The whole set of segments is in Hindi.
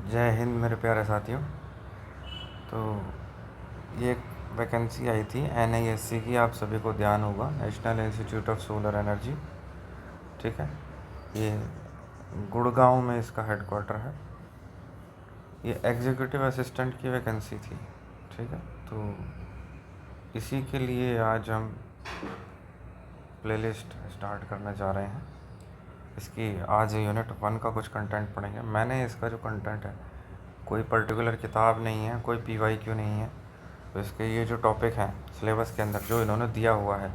जय हिंद मेरे प्यारे साथियों। तो ये एक वैकेंसी आई थी NISC की, आप सभी को ध्यान होगा, national institute of solar energy. ठीक है, ये गुड़गांव में इसका हेडक्वार्टर है। ये एग्जीक्यूटिव असिस्टेंट की वैकेंसी थी। ठीक है, तो इसी के लिए आज हम प्लेलिस्ट स्टार्ट करने जा रहे हैं। इसकी आज यूनिट 1 का कुछ कंटेंट पढ़ेंगे। मैंने इसका जो कंटेंट है, कोई पर्टिकुलर किताब नहीं है, कोई PYQ नहीं है। तो इसके ये जो टॉपिक हैं सिलेबस के अंदर जो इन्होंने दिया हुआ है,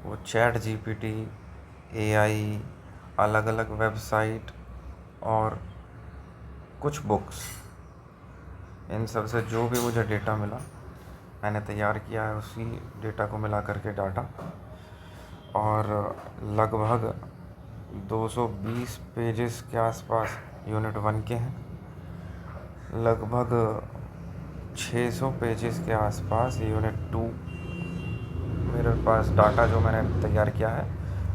वो ChatGPT, AI, अलग अलग वेबसाइट और कुछ बुक्स, इन सब से जो भी मुझे डेटा मिला मैंने तैयार किया है, उसी डेटा को मिला करके डाटा। और लगभग 220 पेजेस के आसपास यूनिट 1 के हैं, लगभग 600 पेजेस के आसपास यूनिट 2। मेरे पास डाटा जो मैंने तैयार किया है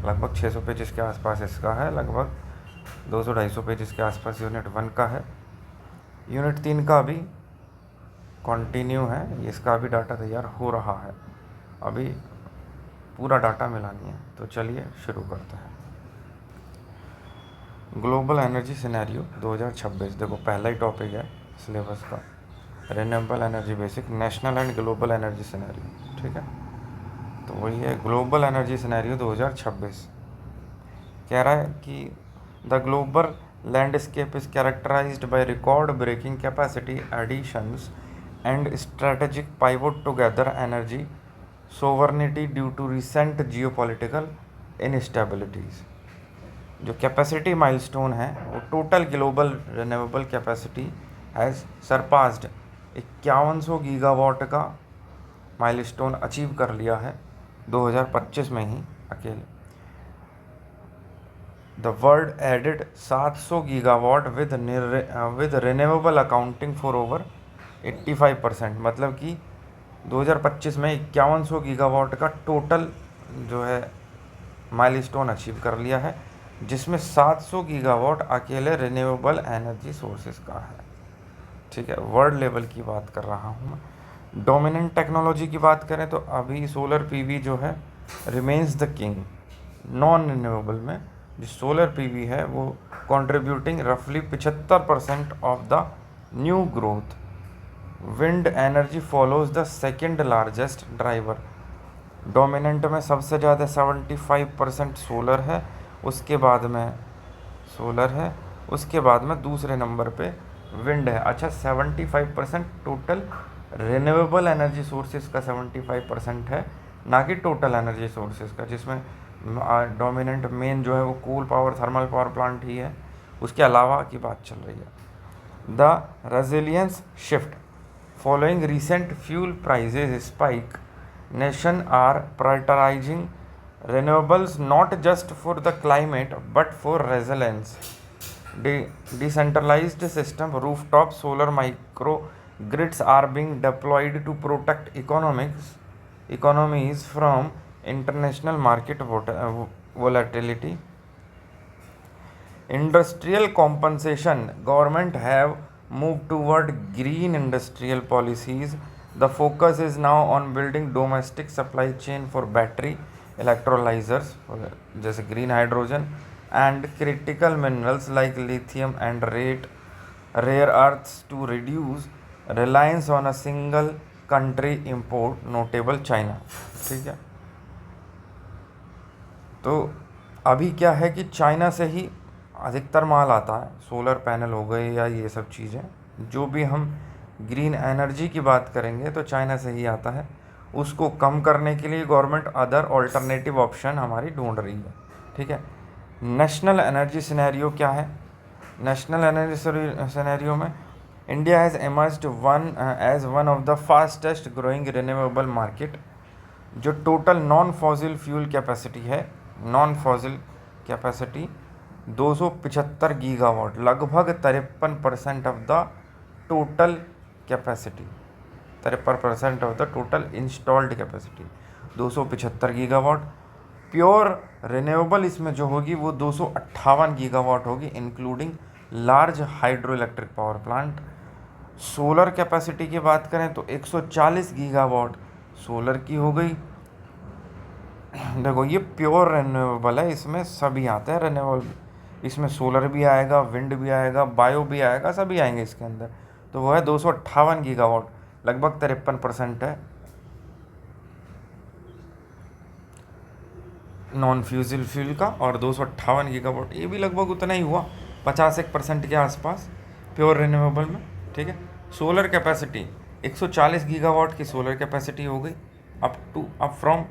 लगभग 600 पेजेस के आसपास इसका है, लगभग 200-250 पेजेस के आसपास यूनिट 1 का है। यूनिट 3 का अभी कंटिन्यू है, इसका भी डाटा तैयार हो रहा है, अभी पूरा डाटा मिलानी है। तो चलिए शुरू करते हैं। ग्लोबल एनर्जी सिनेरियो 2026, देखो पहला ही टॉपिक है सिलेबस का, renewable energy basic, national and global energy scenario. ठीक है, तो वही है ग्लोबल एनर्जी सिनेरियो 2026। कह रहा है कि the global landscape is characterised by record breaking capacity additions and strategic pivot to gather energy sovereignty due to recent geopolitical instabilities. जो कैपेसिटी माइलस्टोन है वो total global renewable capacity has surpassed 5100 gigawatt का माइलस्टोन अचीव कर लिया है 2025 में ही अकेले। The world added 700 gigawatt with renewable accounting for over 85%, मतलब कि 2025 में 5100 गीगावाट का टोटल जो है माइलस्टोन अचीव कर लिया है, जिसमें 700 गीगावाट अकेले रिन्यूएबल एनर्जी सोर्सेज का है। ठीक है, वर्ल्ड लेवल की बात कर रहा हूँ मैं। डोमिनेंट टेक्नोलॉजी की बात करें तो अभी सोलर PV जो है remains the king. Non renewable में जो सोलर PV है वो कंट्रीब्यूटिंग रफली 75% of the new growth. Wind energy follows the second largest driver. Dominant में सबसे ज़्यादा 75% सोलर है, उसके बाद में सोलर है, उसके बाद में दूसरे नंबर पे विंड है। अच्छा, 75% टोटल रिन्यूएबल एनर्जी सोर्सेज का 75% है, ना कि टोटल एनर्जी सोर्सेज का, जिसमें डोमिनेंट मेन जो है वो coal power thermal power plant ही है, उसके अलावा की बात चल रही है। The resilience shift following recent fuel prices spike, nation are prioritizing renewables not just for the climate but for resilience. Decentralized system, rooftop solar micro grids are being deployed to protect economies from international market volatility. Industrial compensation, government have moved toward green industrial policies. The focus is now on building domestic supply chain for battery electrolyzers जैसे green hydrogen and critical minerals like lithium and rare earths to reduce reliance on a single country import, notable China। ठीक है, तो अभी क्या है कि चाइना से ही अधिकतर माल आता है, सोलर पैनल हो गए या ये सब चीज़ें, जो भी हम ग्रीन एनर्जी की बात करेंगे तो चाइना से ही आता है। उसको कम करने के लिए गवर्नमेंट अदर ऑल्टरनेटिव ऑप्शन हमारी ढूंढ रही है। ठीक है, नेशनल एनर्जी सिनेरियो क्या है? नेशनल एनर्जी सिनेरियो में India has emerged as one of the fastest growing renewable market. जो total non fossil fuel capacity है, नॉन फॉसिल कैपेसिटी 275 गीगावाट, लगभग 53% of the total capacity, 53% of the total installed capacity 275 gigawatt. Pure renewable इसमें जो होगी वो 258 गीगावाट होगी, including large hydro electric power plant. Solar capacity की बात करें तो 140 गीगावाट सोलर की हो गई। देखो ये प्योर रिन्यूएबल है, इसमें सभी आते हैं रिन्यूएबल, इसमें सोलर भी आएगा, विंड भी आएगा, बायो भी आएगा, सभी आएंगे इसके अंदर। तो वो है 258 गीगावाट, लगभग 53% है नॉन फ्यूजिल फ्यूल का, और 258 गीगावाट ये भी लगभग उतना ही हुआ, 51% के आसपास प्योर रिन्यूएबल में। ठीक है, सोलर कैपेसिटी 140 गीगावाट की सोलर कैपेसिटी हो गई, अप फ्रॉम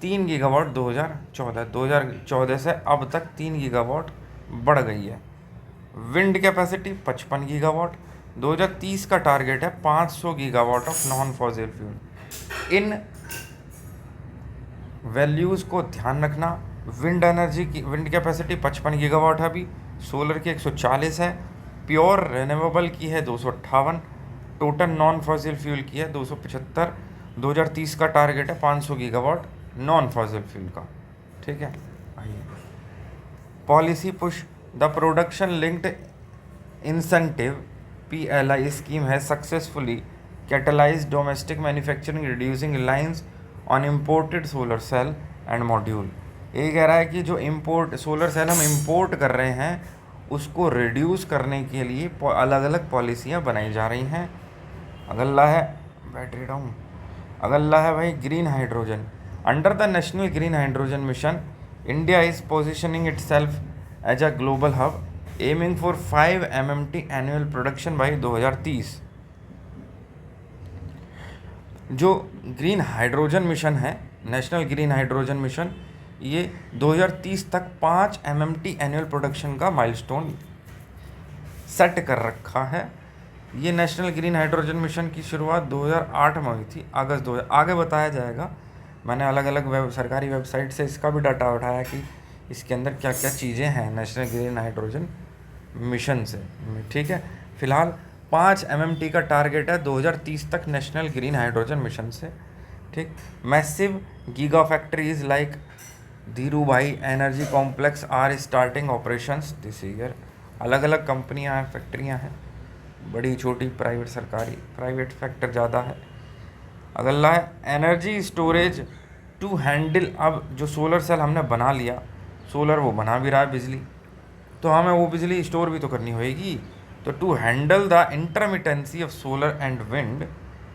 3 गीगावाट 2014 से अब तक 3 गीगावाट बढ़ गई है। विंड कैपेसिटी 55 गीगावाट, 2030 का टारगेट है 500 gigawatt of non fossil fuel. In values को ध्यान रखना। विंड कैपेसिटी 55 गीगावाट है अभी, सोलर की 140 है, प्योर रिन्यूएबल की है 258, टोटल नॉन फॉसिल फ्यूल की है 275। 2030 का टारगेट है 500 गीगावाट नॉन फॉसिल फ्यूल का। ठीक है, आइए policy push. The production linked incentive PLI scheme has successfully catalysed domestic manufacturing reducing reliance on imported solar cell and module. ये कह रहा है कि जो इम्पोर्ट सोलर सेल हम इम्पोर्ट कर रहे हैं उसको रिड्यूस करने के लिए अलग अलग पॉलिसियाँ बनाई जा रही हैं। अगला है बैटरी डाउन, अगला है भाई green hydrogen. Under the national green hydrogen mission India is positioning itself as a global hub aiming for 5 MMT annual production by 2030। जो ग्रीन हाइड्रोजन मिशन है, नेशनल ग्रीन हाइड्रोजन मिशन, ये 2030 तक 5 MMT एनुअल प्रोडक्शन का माइलस्टोन सेट कर रखा है। ये नेशनल ग्रीन हाइड्रोजन मिशन की शुरुआत 2008 में हुई थी, अगस्त 2000। आगे बताया जाएगा, मैंने अलग अलग सरकारी वेबसाइट से इसका भी डाटा उठाया कि इसके अंदर क्या क्या चीज़ें हैं नेशनल ग्रीन हाइड्रोजन मिशन से। ठीक है, फिलहाल 5 MMT का टारगेट है 2030 तक नेशनल ग्रीन हाइड्रोजन मिशन से। ठीक, massive giga factories like Dhirubhai energy complex are starting operations this year. अलग अलग कंपनियां हैं, फैक्ट्रियां हैं, बड़ी छोटी, प्राइवेट सरकारी, प्राइवेट फैक्टर ज़्यादा है। अगला है एनर्जी स्टोरेज टू हैंडल। अब जो सोलर सेल हमने बना लिया, सोलर वो बना भी रहा है बिजली, तो हमें वो बिजली स्टोर भी तो करनी होगी। तो to handle the intermittency of solar and wind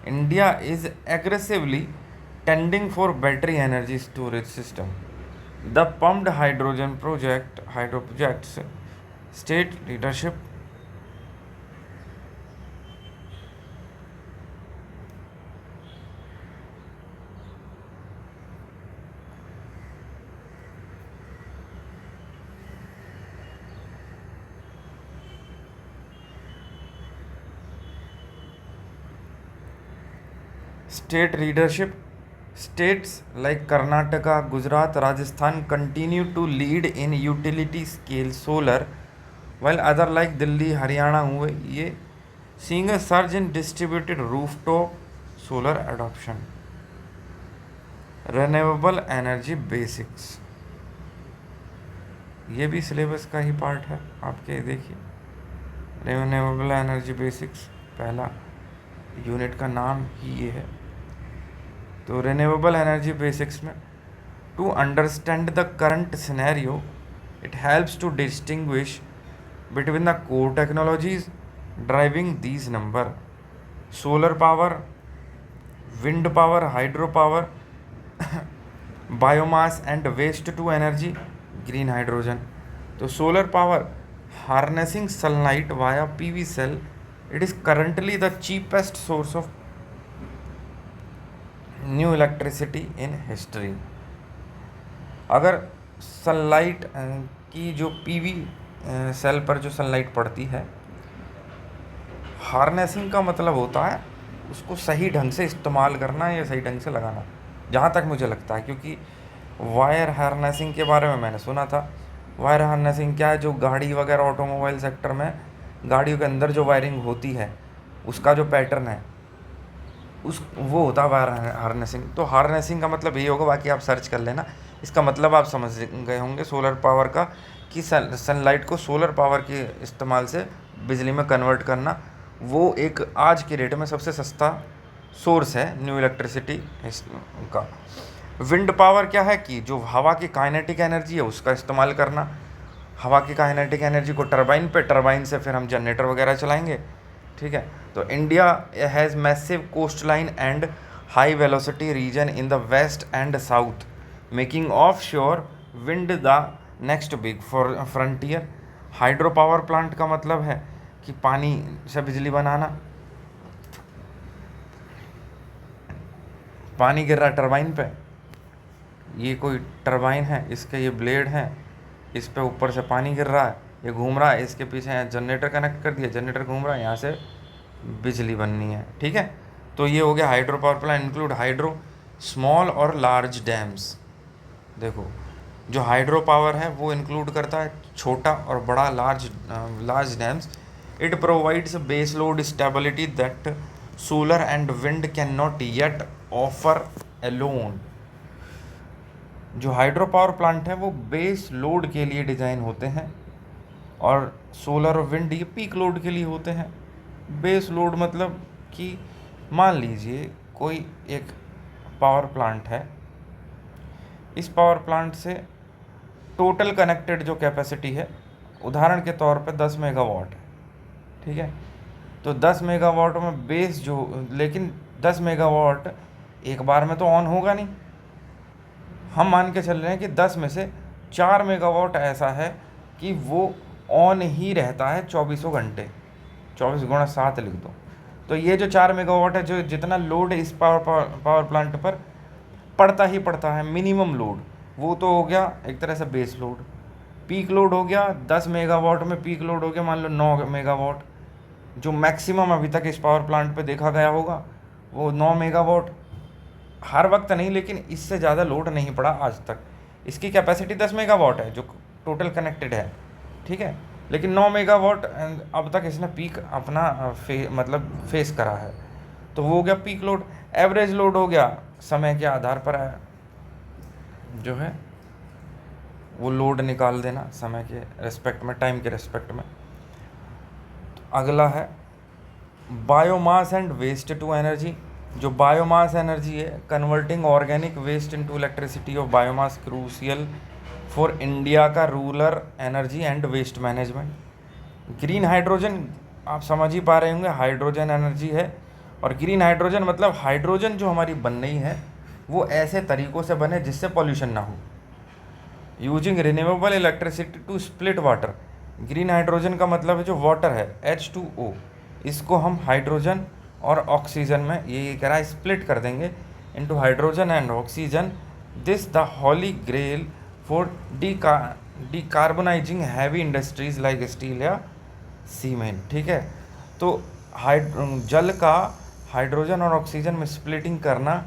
India is aggressively tending for battery energy storage system. The pumped hydrogen projects state leadership states like Karnataka, Gujarat, Rajasthan continue to lead in utility scale solar, while other like Delhi, Haryana हुए ये seeing a surge in distributed rooftop solar adoption. Renewable energy basics, ये भी सिलेबस का ही पार्ट है आपके, देखिए रिन्यूएबल एनर्जी बेसिक्स, पहला यूनिट का नाम ही ये है। तो रिन्यूएबल एनर्जी बेसिक्स में to understand the current scenario it helps to distinguish between the core technologies driving these number: solar power, wind power, hydro power, biomass and waste to energy, green hydrogen. तो solar power harnessing sunlight via PV cell, it is currently the cheapest source of new electricity in history. अगर सनलाइट की जो PV सेल पर जो सनलाइट पड़ती है, हार्नेसिंग का मतलब होता है उसको सही ढंग से इस्तेमाल करना या सही ढंग से लगाना, जहाँ तक मुझे लगता है। क्योंकि वायर हार्नेसिंग के बारे में मैंने सुना था। वायर हार्नेसिंग क्या है, जो गाड़ी वगैरह ऑटोमोबाइल सेक्टर में गाड़ियों के अंदर जो वायरिंग होती है उसका जो पैटर्न है वो होता है वायर हार्नेसिंग। तो हार्नेसिंग का मतलब ये होगा, बाकी आप सर्च कर लेना, इसका मतलब आप समझ गए होंगे सोलर पावर का कि सनलाइट को सोलर पावर के इस्तेमाल से बिजली में कन्वर्ट करना, वो एक आज के डेट में सबसे सस्ता सोर्स है न्यू इलेक्ट्रिसिटी का। विंड पावर क्या है कि जो हवा की काइनेटिक एनर्जी है उसका इस्तेमाल करना, हवा की काइनेटिक एनर्जी को टरबाइन पे, टरबाइन से फिर हम जनरेटर वगैरह चलाएंगे। ठीक है, तो India has massive coast line and high velocity region in the west and south, making of sure wind the next big for frontier. Hydro power plant का मतलब है कि पानी से बिजली बनाना, पानी गिर रहा है टरबाइन पे, ये कोई टरबाइन है, इसके ये ब्लेड हैं, इस पे ऊपर से पानी गिर रहा है, ये घूम रहा है, इसके पीछे यहाँ जनरेटर कनेक्ट कर दिया, जनरेटर घूम रहा है, यहाँ से बिजली बननी है। ठीक है, तो ये हो गया hydro power plant. Include hydro small और लार्ज डैम्स। देखो, जो हाइड्रो पावर है वो इंक्लूड करता है छोटा और बड़ा large dams. It provides base load stability that solar and wind can not yet offer alone. जो हाइड्रो पावर प्लांट है वो बेस लोड के लिए डिज़ाइन होते हैं, और सोलर और विंड ये पीक लोड के लिए होते हैं। बेस लोड मतलब कि मान लीजिए कोई एक पावर प्लांट है, इस पावर प्लांट से टोटल कनेक्टेड जो कैपेसिटी है उदाहरण के तौर पे 10 मेगावाट है। ठीक है, तो 10 मेगावाट में बेस जो, लेकिन 10 मेगावाट एक बार में तो ऑन होगा नहीं। हम मान के चल रहे हैं कि 10 में से 4 मेगावाट ऐसा है कि वो ऑन ही रहता है 24 घंटे, 24 गुणा 7 लिख दो। तो ये जो 4 मेगावाट है, जो जितना लोड इस पावर प्लांट पर पड़ता ही पड़ता है, मिनिमम लोड, वो तो हो गया एक तरह से बेस लोड। पीक लोड हो गया 10 मेगावाट में, पीक लोड हो गया मान लो 9 मेगावाट। जो मैक्सिमम अभी तक इस पावर प्लांट पे देखा गया होगा वो 9 मेगावाट। हर वक्त नहीं, लेकिन इससे ज़्यादा लोड नहीं पड़ा आज तक। इसकी कैपेसिटी 10 मेगावाट है जो टोटल कनेक्टेड है। ठीक है, लेकिन 9 मेगावाट अब तक इसने पीक अपना मतलब फेस करा है, तो वो हो गया पीक लोड। एवरेज लोड हो गया समय के आधार पर है, जो है वो लोड निकाल देना समय के रेस्पेक्ट में, टाइम के रेस्पेक्ट में। अगला है biomass and waste to energy. जो बायोमास एनर्जी है, converting organic waste into electricity of biomass crucial for India का rural energy and waste management. Green hydrogen आप समझ ही पा रहे होंगे, हाइड्रोजन एनर्जी है, और ग्रीन हाइड्रोजन मतलब हाइड्रोजन जो हमारी बन रही है वो ऐसे तरीक़ों से बने जिससे पॉल्यूशन ना हो। Using renewable electricity to split water. Green hydrogen का मतलब है जो वाटर है H2O, इसको हम हाइड्रोजन और ऑक्सीजन में ये कह रहा है स्प्लिट कर देंगे into hydrogen and oxygen. This the holy grail for decarbonising heavy industries like steel या सीमेंट। ठीक है, तो जल का हाइड्रोजन और ऑक्सीजन में स्प्लिटिंग करना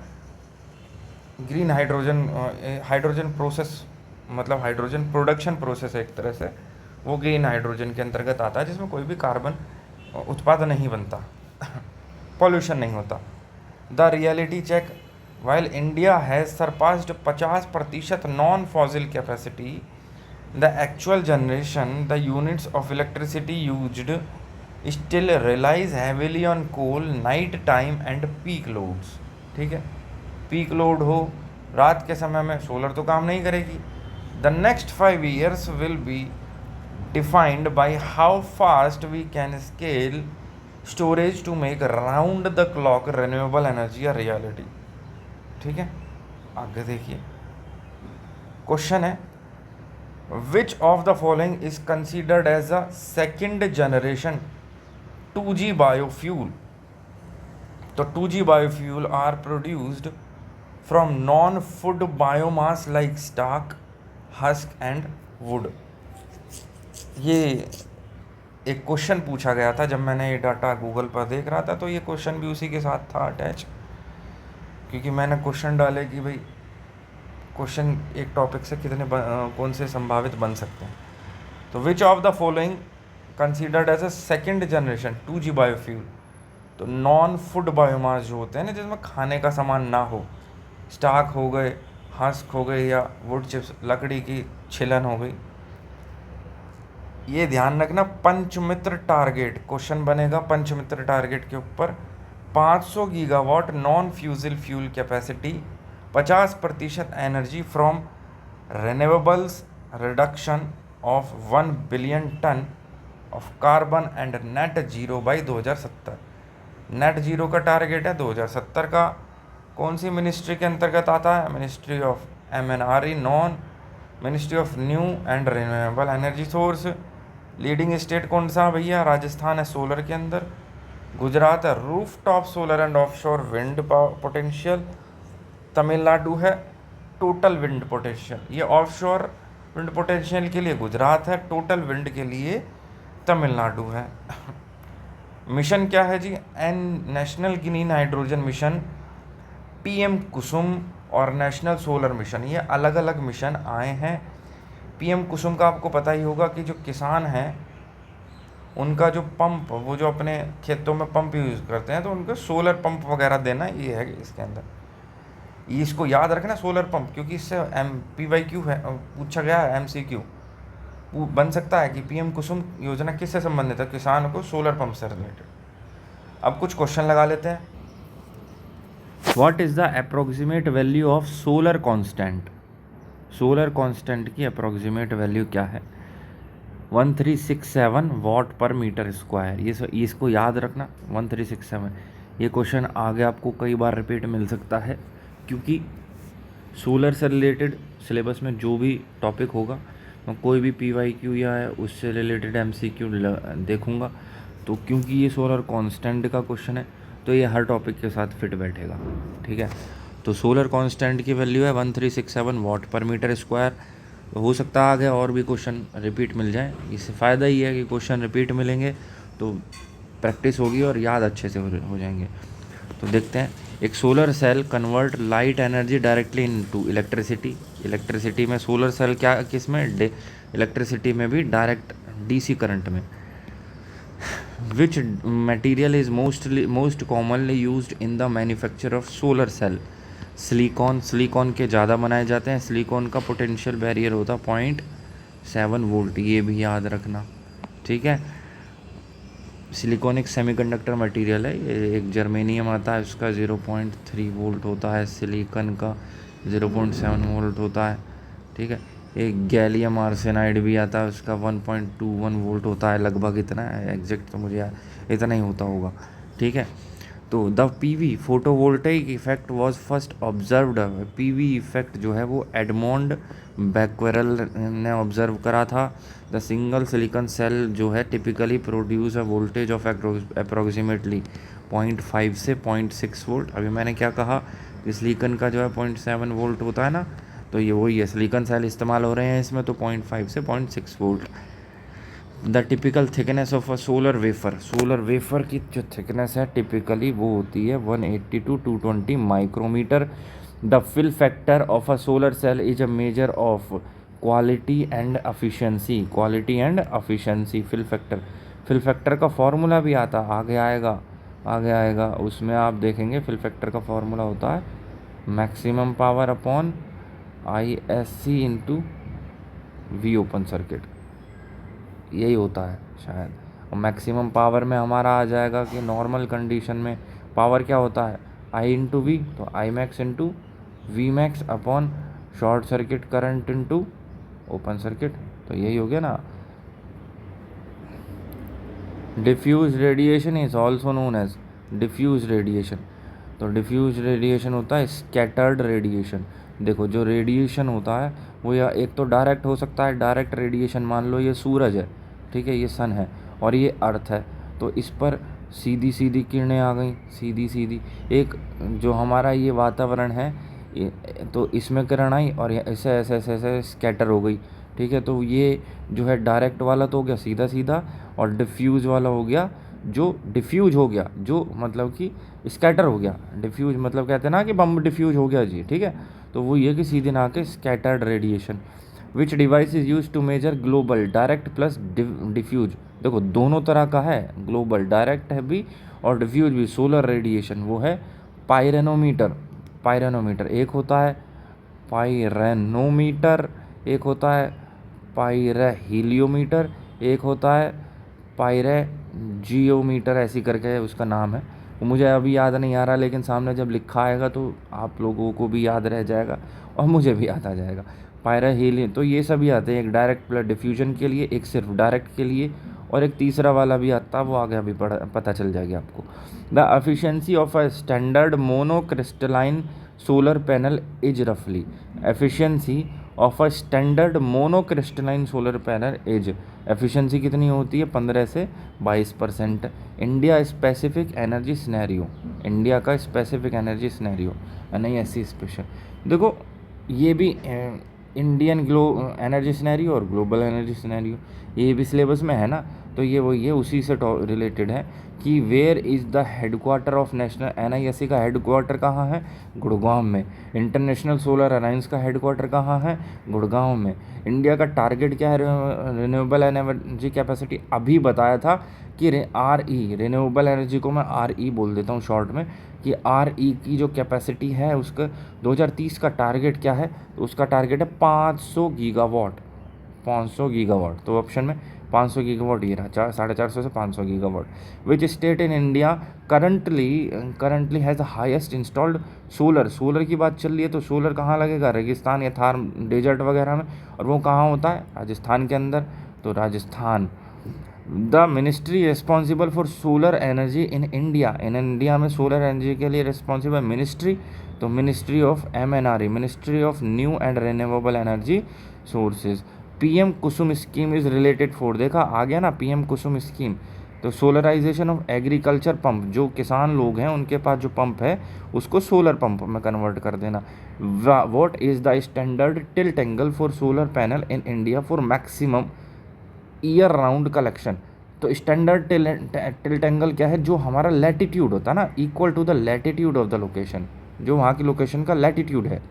ग्रीन हाइड्रोजन प्रोसेस, मतलब हाइड्रोजन प्रोडक्शन प्रोसेस है एक तरह से, वो ग्रीन हाइड्रोजन के अंतर्गत आता है, जिसमें कोई भी कार्बन उत्पादन नहीं बनता, पॉल्यूशन नहीं होता। The reality check. While India has surpassed 50% non fossil capacity, the actual generation the units of electricity used still relies heavily on coal, night time and peak loads. ठीक है, पीक लोड हो रात के समय में सोलर तो काम नहीं करेगी। The next 5 years will be defined by how fast we can scale storage to make round the clock renewable energy a reality. ठीक है, आगे देखिए क्वेश्चन है, which of the following is considered as a second generation 2G biofuel. तो 2G biofuel are produced from non food biomass like stalk, husk and wood. ये एक क्वेश्चन पूछा गया था जब मैंने ये डाटा गूगल पर देख रहा था, तो ये क्वेश्चन भी उसी के साथ था अटैच, क्योंकि मैंने क्वेश्चन डाले कि भाई क्वेश्चन एक टॉपिक से कितने कौन से संभावित बन सकते हैं। तो which of the following considered as a second generation 2G biofuel. तो नॉन फूड बायोमास जो होते हैं ना, जिसमें खाने का सामान ना हो, स्टाक हो गए, हस्क हो गए, या वुड चिप्स लकड़ी की छिलन हो गई, ये ध्यान रखना, पंचमित्र टारगेट क्वेश्चन बनेगा पंचमित्र टारगेट के ऊपर। 500 gigawatt non fossil fuel capacity, 50% energy from renewables, reduction of 1 billion tonne of carbon and net zero by 2070। Net zero का टारगेट है 2070 का। कौन सी मिनिस्ट्री के अंतर्गत आता है? Ministry of MNRE, non ministry of new and renewable energy source. Leading state कौन सा भैया? राजस्थान है सोलर के अंदर। गुजरात है roof top solar and offshore wind potential. Tamil Nadu है टोटल विंड पोटेंशियल। ये ऑफशोर विंड पोटेंशियल के लिए गुजरात है, टोटल विंड के लिए तमिलनाडु है। मिशन क्या है जी? National green hydrogen mission, PM Kusum और नेशनल सोलर मिशन, ये अलग अलग मिशन आए हैं। PM कुसुम का आपको पता ही होगा कि जो किसान हैं उनका जो पंप, वो जो अपने खेतों में पंप यूज़ करते हैं, तो उनको सोलर पंप वगैरह देना, ये है इसके अंदर। ये इसको याद रखना सोलर पंप, क्योंकि इससे PYQ है, पूछा गया है MCQ बन सकता है कि PM कुसुम योजना किससे संबंधित है? किसान को सोलर पंप से रिलेटेड। अब कुछ क्वेश्चन लगा लेते हैं। What is the approximate value of solar constant? Solar constant की अप्रोक्सीमेट वैल्यू क्या है? 1367 वाट पर मीटर स्क्वायर। ये इसको याद रखना, 1367। ये क्वेश्चन आगे आपको कई बार रिपीट मिल सकता है, क्योंकि सोलर से रिलेटेड सिलेबस में जो भी टॉपिक होगा, मैं कोई भी PYQ या उससे रिलेटेड MCQ देखूंगा, तो क्योंकि ये सोलर कांस्टेंट का क्वेश्चन है तो ये हर टॉपिक के साथ फिट बैठेगा, ठीक है। तो सोलर कांस्टेंट की वैल्यू है 1367 वाट पर मीटर स्क्वायर। हो सकता है आगे और भी क्वेश्चन रिपीट मिल जाए। इससे फ़ायदा ही है कि क्वेश्चन रिपीट मिलेंगे तो प्रैक्टिस होगी और याद अच्छे से हो जाएंगे। तो देखते हैं। एक solar cell convert light energy directly into electricity. Electricity में सोलर सेल क्या, किस में? इलेक्ट्रिसिटी में भी डायरेक्ट DC करंट में। Which material is most commonly used in the manufacture of solar cell? Silicon. Silicon के ज़्यादा बनाए जाते हैं। सिलिकॉन का पोटेंशियल बैरियर होता है 0.7 वोल्ट, ये भी याद रखना, ठीक है। सिलिकॉन एक सेमीकंडक्टर मटेरियल है। ये एक जर्मेनियम आता है, उसका 0.3 वोल्ट होता है। सिलिकॉन का 0.7 वोल्ट होता है, ठीक है। एक गैलियम आर्सेनाइड भी आता है, उसका 1.21 वोल्ट होता है लगभग। इतना है, एग्जैक्ट तो मुझे इतना ही होता होगा, ठीक है। तो the PV photovoltaic effect was first observed. PV effect जो है वो एडमोंड बैक्वेरेल ने ऑब्जर्व करा था। द सिंगल सिलिकॉन सेल जो है typically produce a voltage of approximately 0.5 से 0.6 वोल्ट। अभी मैंने क्या कहा? सिलिकॉन का जो है 0.7 वोल्ट होता है ना, तो ये वही है। सिलिकॉन सेल इस्तेमाल हो रहे हैं इसमें, तो 0.5 से 0.6 volt. The typical thickness of a solar wafer. Solar wafer की जो थिकनेस है टिपिकली वो होती है 180 to 220 micrometre. The fill factor of a solar cell is a measure of quality and efficiency. Quality and efficiency fill factor. Fill factor का फॉर्मूला भी आता, आगे आएगा उसमें आप देखेंगे। फिल फैक्टर का फॉर्मूला होता है maximum power upon ISC into V open circuit, यही होता है शायद। और मैक्सिमम पावर में हमारा आ जाएगा कि नॉर्मल कंडीशन में पावर क्या होता है? I इंटू वी, तो I max into V max upon short circuit current into open circuit, तो यही हो गया ना। Diffuse radiation is also known as diffuse radiation. तो डिफ्यूज रेडिएशन होता है स्कैटर्ड रेडिएशन। देखो जो रेडिएशन होता है वो या एक तो डायरेक्ट हो सकता है, डायरेक्ट रेडिएशन मान लो ये सूरज है, ठीक है, ये सन है और ये अर्थ है, तो इस पर सीधी सीधी किरणें आ गई, सीधी सीधी। एक जो हमारा ये वातावरण है तो इसमें किरण आई और ऐसे ऐसे ऐसे ऐसे स्कैटर हो गई, ठीक है। तो ये जो है डायरेक्ट वाला तो हो गया सीधा सीधा, और डिफ्यूज़ वाला हो गया जो डिफ्यूज हो गया, जो मतलब कि स्कैटर हो गया। डिफ्यूज मतलब कहते हैं ना कि बम डिफ्यूज हो गया जी, ठीक है। तो वो ये कि सीधे ना के scattered radiation. Which device is use to measure global direct plus diffuse? देखो दोनों तरह का है, ग्लोबल डायरेक्ट है भी और डिफ्यूज भी। सोलर रेडिएशन वो है पायरेनोमीटर। पायरेनोमीटर एक होता है, पायरेनोमीटर एक होता है, पायरेहिलियोमीटर एक होता है पायरे जियोमीटर, ऐसी करके उसका नाम है, वो मुझे अभी याद नहीं आ रहा, लेकिन सामने जब लिखा आएगा तो आप लोगों को भी याद रह जाएगा और मुझे भी याद आ जाएगा। पायरा हीलियम, तो ये सभी आते हैं, एक डायरेक्ट ब्लड डिफ्यूजन के लिए, एक सिर्फ डायरेक्ट के लिए, और एक तीसरा वाला भी आता है, वो आगे अभी पता चल जाएगी आपको। The efficiency of a standard monocrystalline solar panel is रफली, efficiency of a standard monocrystalline solar panel is, efficiency कितनी होती है, 15 से 22%। India specific energy scenario, India का स्पेसिफिक एनर्जी सिनेरियो, नहीं ऐसी स्पेशल, देखो ये भी इंडियन एनर्जी सिनेरियो और ग्लोबल एनर्जी सिनेरियो, ये भी सिलेबस में है ना, तो ये वही है, उसी से रिलेटेड है कि where is the headquarter of national, NISE का हेडक्वार्टर कहाँ है, गुड़गांव में। इंटरनेशनल सोलर अलायंस का हेडक्वार्टर कहाँ है, गुड़गांव में। इंडिया का टारगेट क्या है रिन्यूएबल एनर्जी कैपेसिटी, अभी बताया था कि RE, रिन्यूएबल एनर्जी को मैं RE बोल देता हूँ शॉर्ट में, कि RE की जो कैपेसिटी है उसका 2030 का टारगेट क्या है, तो उसका टारगेट है 500 गीगावाट, 500 गीगावाट, तो ऑप्शन में 500 गीगावाट ये रहा, 450 से 500 gigawatt. Which state in India currently has the highest installed solar की बात चल रही है, तो सोलर कहाँ लगेगा, रेगिस्तान या थार डेजर्ट वगैरह में, और वो कहाँ होता है, राजस्थान के अंदर, तो Rajasthan. The ministry responsible for solar energy in India में सोलर एनर्जी के लिए रिस्पॉन्सिबल मिनिस्ट्री, तो ministry of MNRE, ministry of new and renewable energy sources. PM Kusum scheme is related for, देखा आ गया ना PM कुसुम स्कीम, तो सोलराइजेशन ऑफ एग्रीकल्चर पंप, जो किसान लोग हैं उनके पास जो पंप है उसको सोलर पंप में कन्वर्ट कर देना। What is the standard tilt angle for solar panel in India for maximum year round collection, तो स्टैंडर्ड टिल्ट एंगल क्या है, जो हमारा लैटिट्यूड होता है ना, equal to the latitude of the location, जो वहाँ की लोकेशन का लैटिट्यूड है,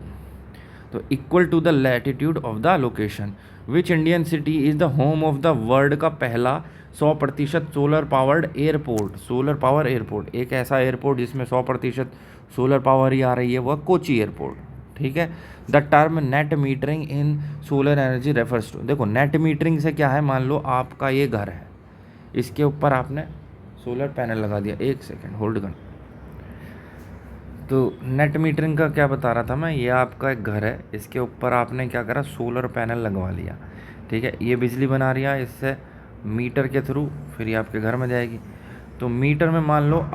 तो equal to the latitude of the location. Which Indian city is the home of the world का पहला 100% solar powered airport, solar power airport, एक ऐसा एयरपोर्ट जिसमें 100% सोलर पावर ही आ रही है, वह कोची एयरपोर्ट, ठीक है। The term net metering in solar energy refers to, देखो नेट मीटरिंग से क्या है, मान लो आपका ये घर है, इसके ऊपर आपने सोलर पैनल लगा दिया, एक सेकेंड होल्ड कर, तो नेट मीटरिंग का क्या बता रहा था मैं, ये आपका एक घर है, इसके ऊपर आपने क्या करा, सोलर पैनल लगवा लिया, ठीक है, ये बिजली बना रही है इससे मीटर के थ्रू, फिर ये आपके घर में जाएगी, तो मीटर में मान लो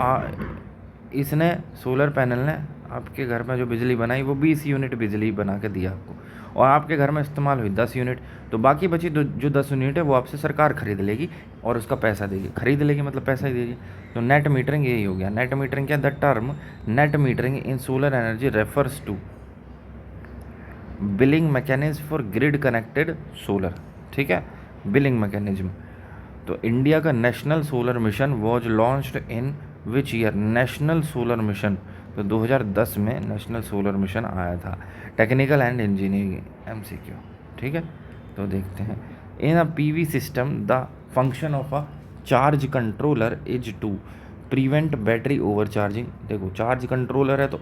इसने सोलर पैनल ने आपके घर में जो बिजली बनाई वो 20 यूनिट बिजली बना के दिया आपको, और आपके घर में इस्तेमाल हुई 10 यूनिट, तो बाकी बची जो 10 यूनिट है वो आपसे सरकार खरीद लेगी और उसका पैसा देगी, खरीद लेगी मतलब पैसा ही देगी, तो नेट मीटरिंग यही हो गया। नेट मीटरिंग क्या, the term net metering in solar energy refers to billing mechanism for grid connected solar, ठीक है, बिलिंग मैकेनिज्म। तो इंडिया का national solar mission was launched in which year, national solar mission, तो 2010 में नेशनल सोलर मिशन आया था। टेक्निकल एंड इंजीनियरिंग MCQ, ठीक है, तो देखते हैं। In a PV system the function of a charge controller is to prevent battery over charging, देखो चार्ज कंट्रोलर है तो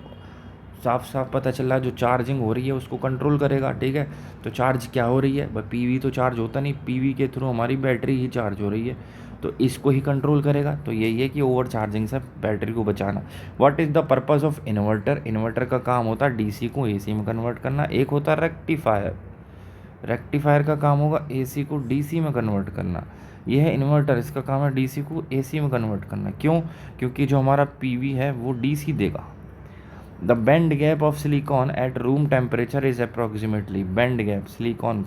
साफ साफ पता चल रहा है जो चार्जिंग हो रही है उसको कंट्रोल करेगा, ठीक है, तो चार्ज क्या हो रही है भाई, PV तो चार्ज होता नहीं, PV के थ्रू हमारी बैटरी ही चार्ज हो रही है, तो इसको ही कंट्रोल करेगा, तो यही है कि ओवर चार्जिंग से बैटरी को बचाना। What is the purpose of inverter, inverter का काम होता है DC को AC में कन्वर्ट करना। एक होता है रेक्टिफायर, रेक्टिफायर का काम होगा AC को DC में कन्वर्ट करना। यह है इन्वर्टर, इसका काम है DC को AC में कन्वर्ट करना। क्यों, क्योंकि जो हमारा PV है वो DC देगा। The band gap of silicon at room temperature is approximately, band gap silicon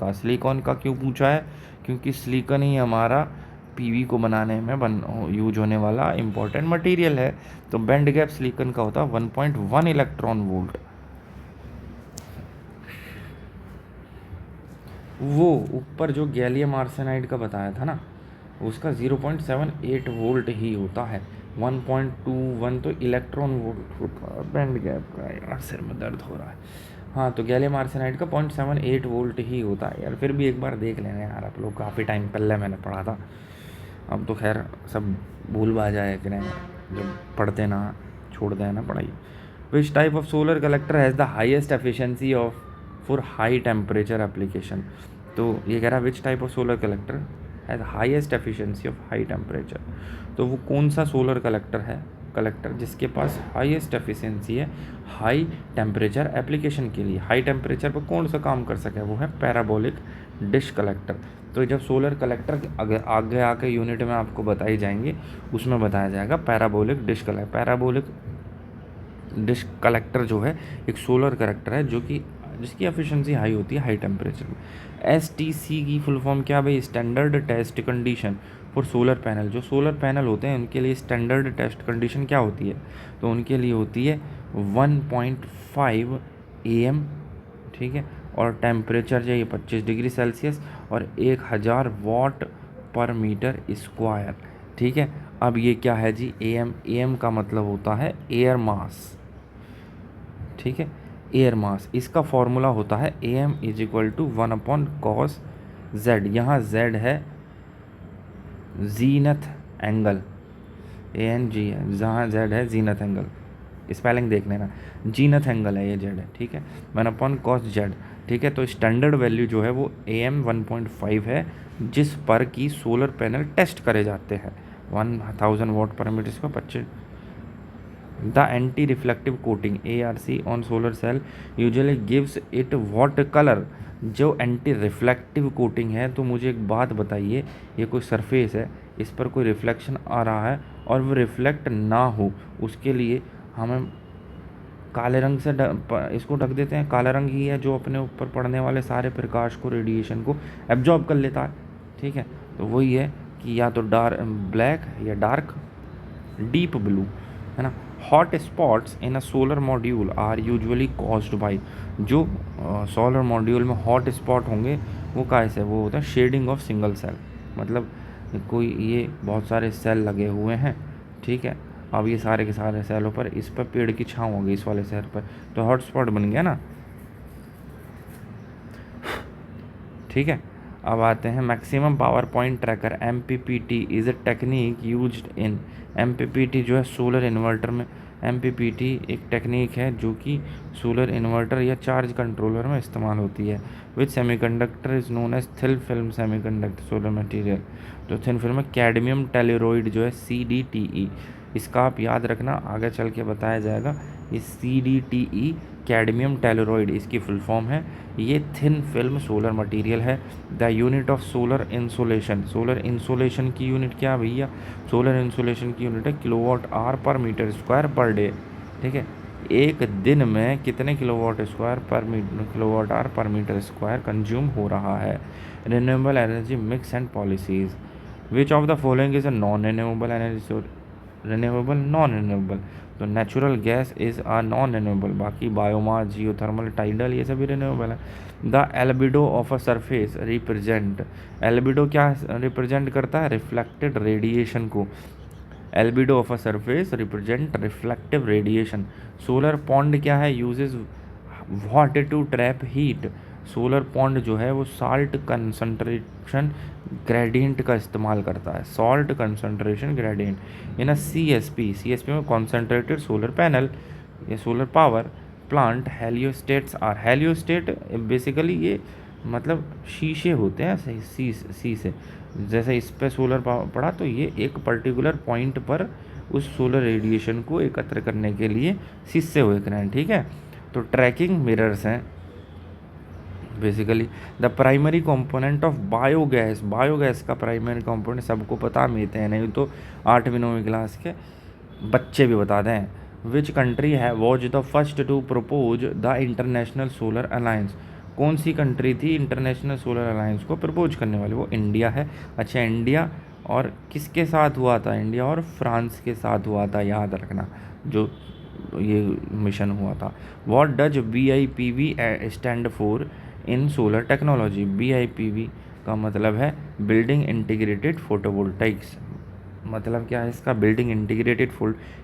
का क्यों पूछा है, क्योंकि सिलिकॉन ही हमारा PV को बनाने में यूज होने वाला इंपॉर्टेंट मटेरियल है, तो बैंड गैप सिलिकॉन का होता है 1.1 इलेक्ट्रॉन वोल्ट। वो ऊपर जो गैलियम आर्सेनाइड का बताया था ना, उसका 0.78 वोल्ट ही होता है, 1.21 तो इलेक्ट्रॉन वोल्ट होता है बैंड गैप का। यार सिर में दर्द हो रहा है, हाँ, तो गैलियम आर्सेनाइड का 0.78 वोल्ट ही होता है। यार फिर भी एक बार देख लेना यार, आप लोग काफ़ी टाइम पहले मैंने पढ़ा था, अब तो खैर सब भूल भा जाए कि नहीं, जब पढ़ते ना छोड़ दें ना पढ़ाई। Which type of solar collector has the highest efficiency of for high temperature application, तो ये कह रहा है which type of solar collector has highest efficiency of high temperature. तो वो कौन सा सोलर कलेक्टर जिसके पास हाईएस्ट एफिशिएंसी है हाई टेम्परेचर एप्लीकेशन के लिए, हाई टेम्परेचर पर कौन सा काम कर सके, वो है पैराबोलिक डिश कलेक्टर। तो जब सोलर कलेक्टर आगे आके यूनिट में आपको बताई जाएंगे, उसमें बताया जाएगा पैराबोलिक डिश कलेक्टर जो है एक सोलर कलेक्टर है जिसकी एफिशिएंसी हाई होती है हाई टेम्परेचर में। STC की फुल फॉर्म क्या भाई, standard test condition for solar panel. जो सोलर पैनल होते हैं उनके लिए स्टैंडर्ड टेस्ट कंडीशन क्या होती है, तो उनके लिए होती है 1.5 AM, ठीक है, और टेम्परेचर चाहिए 25 डिग्री सेल्सियस और 1000 वाट पर मीटर स्क्वायर, ठीक है। अब ये क्या है जी, AM का मतलब होता है एयर मास, ठीक है, एयर मास। इसका फॉर्मूला होता है AM is equal to 1/cos Z। यहाँ Z है जीनथ एंगल, ANG है, जहाँ Z है जीनथ एंगल, स्पेलिंग देख लेना, जीनथ एंगल है ये Z है, ठीक है, 1/cos Z, ठीक है। तो स्टैंडर्ड वैल्यू जो है वो AM 1.5 है, जिस पर कि सोलर पैनल टेस्ट करे जाते हैं 1000 वाट पर मीटर इसको 25। The anti reflective coating ARC on solar cell usually gives it what colour. जो एंटी रिफ्लेक्टिव कोटिंग है, तो मुझे एक बात बताइए, ये कोई सरफेस है, इस पर कोई रिफ्लेक्शन आ रहा है और वो रिफ्लेक्ट ना हो, उसके लिए हमें काले रंग से इसको ढक देते हैं। काला रंग ही है जो अपने ऊपर पड़ने वाले सारे प्रकाश को, रेडिएशन को एब्जॉर्ब कर लेता है, ठीक है। तो वही है कि या तो डार्क ब्लैक या डार्क डीप ब्लू, है ना। Hot spots in a solar module are usually caused by. जो सोलर मॉड्यूल में हॉट स्पॉट होंगे वो कैसे, वो होता है शेडिंग ऑफ सिंगल सेल, मतलब कोई ये बहुत सारे सेल लगे हुए हैं, ठीक है। अब ये सारे के सारे सेलों पर इस पर पेड़ की छाँव होगी इस वाले सेल पर, तो हॉट स्पॉट बन गया ना, ठीक है। अब आते हैं maximum power point tracker MPPT is a technique used in. MPPT जो है सोलर इन्वर्टर में, MPPT एक टेक्निक है जो कि सोलर इन्वर्टर या चार्ज कंट्रोलर में इस्तेमाल होती है। Which semiconductor is known as thin film semiconductor solar material. तो थिन फिल्म कैडमियम टेलोरॉइड जो है CDTE, इसका आप याद रखना, आगे चल के बताया जाएगा। ये CDTE कैडमियम टेलोरॉइड इसकी फुल फॉर्म है। ये थिन फिल्म सोलर मटेरियल है। The unit of solar insolation, solar insolation की यूनिट क्या भैया, सोलर इंसोलेशन की यूनिट है kilowatt hour per metre square per day, ठीक है। एक दिन में कितने kilowatt hour per metre square consume हो रहा है। Renewable energy mix and policies, which of the following is a non renewable energy, renewable non renewable. तो natural gas is a non renewable, बाकी बायोमास, जियोथर्मल, टाइडल ये सभी रिन्यूएबल है। The albedo of a surface represent, albedo क्या रिप्रेजेंट करता है, रिफ्लेक्टेड रेडिएशन को। Albedo of a surface represent reflective radiation. Solar pond क्या है, uses water to trap heat. Solar pond जो है वो साल्ट कंसंट्रेशन ग्रेडियंट का इस्तेमाल करता है, salt concentration gradient in a CSP में कॉन्सेंट्रेटेड सोलर पैनल या solar power plant. Heliostats are, heliostat basically ये मतलब शीशे होते हैं सी से, जैसे इस पे सोलर पड़ा तो ये एक पर्टिकुलर पॉइंट पर उस सोलर रेडिएशन को एकत्र करने के लिए शीशे हुए हैं, ठीक है। तो ट्रैकिंग मिरर्स हैं basically. The primary component of biogas, biogas का प्राइमरी कंपोनेंट सबको पता, मिलते हैं नहीं तो 8वीं 9वीं क्लास के बच्चे भी बता दें। विच कंट्री है was the first to propose the international solar alliance. कौन सी कंट्री थी इंटरनेशनल सोलर अलायंस को प्रपोज करने वाली, वो इंडिया है। अच्छा, इंडिया और किसके साथ हुआ था, इंडिया और फ्रांस के साथ हुआ था, याद रखना जो ये मिशन हुआ था। What does BIPV stand for in solar technology. BIPV का मतलब है बिल्डिंग इंटीग्रेटेड फोटोवोल्टाइक्स। मतलब क्या है इसका, बिल्डिंग इंटीग्रेटेड